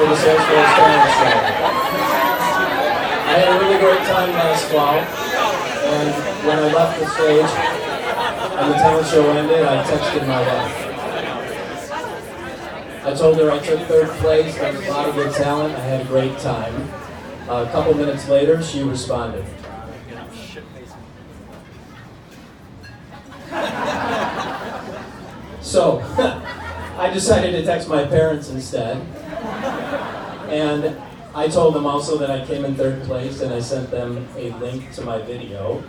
for the Salesforce Talent Show. I had a really great time last fall, and when I left the stage and the talent show ended, I texted my wife. I told her I took third place, there was a lot of good talent, I had a great time. A couple minutes later, she responded. So, I decided to text my parents instead, and I told them also that I came in third place, and I sent them a link to my video.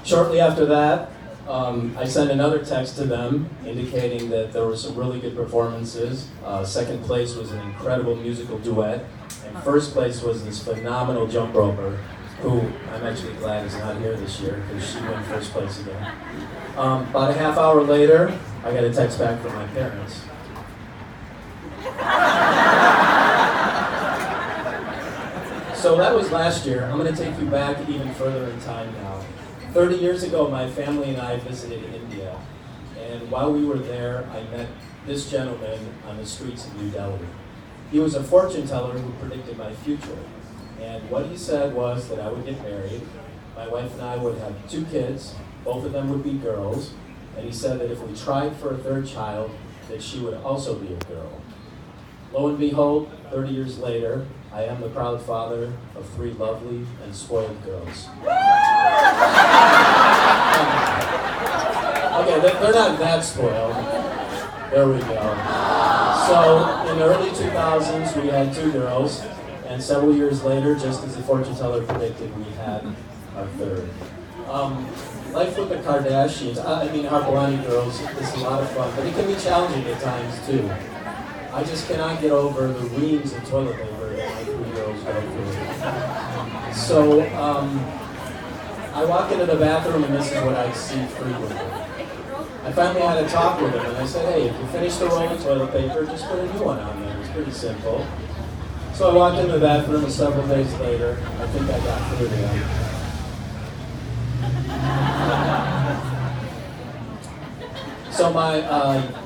Shortly after that, I sent another text to them indicating that there were some really good performances. Second place was an incredible musical duet, and first place was this phenomenal jump roper, who I'm actually glad is not here this year because she won first place again. About a half hour later, I got a text back from my parents. So that was last year. I'm going to take you back even further in time now. 30 years ago, my family and I visited India, and while we were there, I met this gentleman on the streets of New Delhi. He was a fortune teller who predicted my future, and what he said was that I would get married, my wife and I would have 2 kids, both of them would be girls, and he said that if we tried for a third child, that she would also be a girl. Lo and behold, 30 years later, I am the proud father of 3 lovely and spoiled girls. Okay, they're not that spoiled. There we go. So, in the early 2000s, we had 2 girls, and several years later, just as the fortune teller predicted, we had our third. Life with the Kardashians, Harpalani girls, is a lot of fun, but it can be challenging at times too. I just cannot get over the reams of toilet paper that my 3 girls go through. So, I walk into the bathroom and this is what I see frequently. I finally had a talk with them and I said, hey, if you finish the roll of toilet paper, just put a new one on there. It's pretty simple. So I walked into the bathroom and several days later, I think I got through to them. So my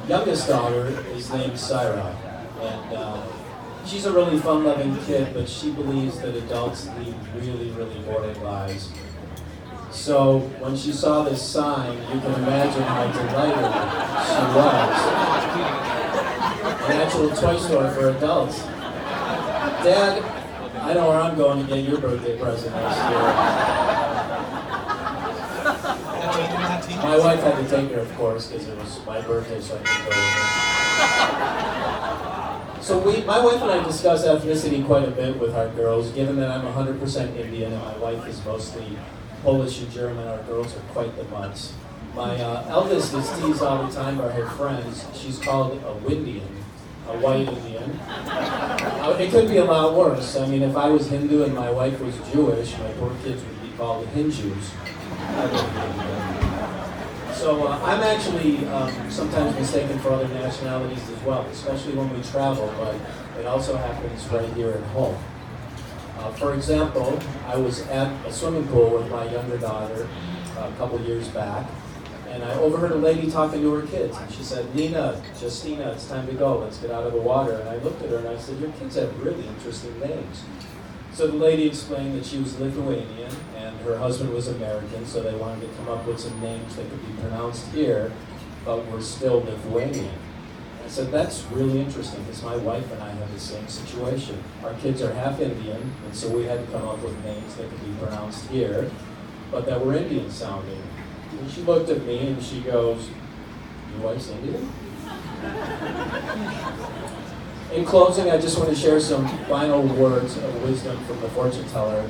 youngest daughter is named Syra, and she's a really fun-loving kid, but she believes that adults lead really, really boring lives. So when she saw this sign, you can imagine how delighted she was. An actual toy store for adults. Dad, I know where I'm going to get your birthday present next year. My wife had to take her, of course, because it was my birthday, so I could go with her. So my wife and I discuss ethnicity quite a bit with our girls, given that I'm 100% Indian and my wife is mostly Polish and German. Our girls are quite the mutts. My eldest is teased all the time by her friends. She's called a Windian, a white Indian. It could be a lot worse. I mean, if I was Hindu and my wife was Jewish, my poor kids would be called Hindus. So I'm actually sometimes mistaken for other nationalities as well, especially when we travel, but it also happens right here at home. For example, I was at a swimming pool with my younger daughter a couple years back, and I overheard a lady talking to her kids, and she said, Nina, Justina, it's time to go, let's get out of the water. And I looked at her and I said, your kids have really interesting names. So the lady explained that she was Lithuanian and her husband was American, so they wanted to come up with some names that could be pronounced here, but were still Lithuanian. I said, that's really interesting because my wife and I have the same situation. Our kids are half Indian, and so we had to come up with names that could be pronounced here, but that were Indian sounding. And she looked at me and she goes, your wife's Indian? In closing, I just want to share some final words of wisdom from the fortune teller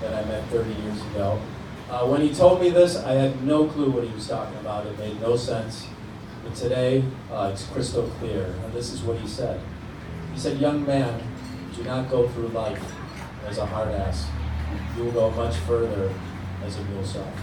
that I met 30 years ago. When he told me this, I had no clue what he was talking about. It made no sense. But today, it's crystal clear. And this is what he said. He said, young man, do not go through life as a hard ass. You will go much further as a mule soft.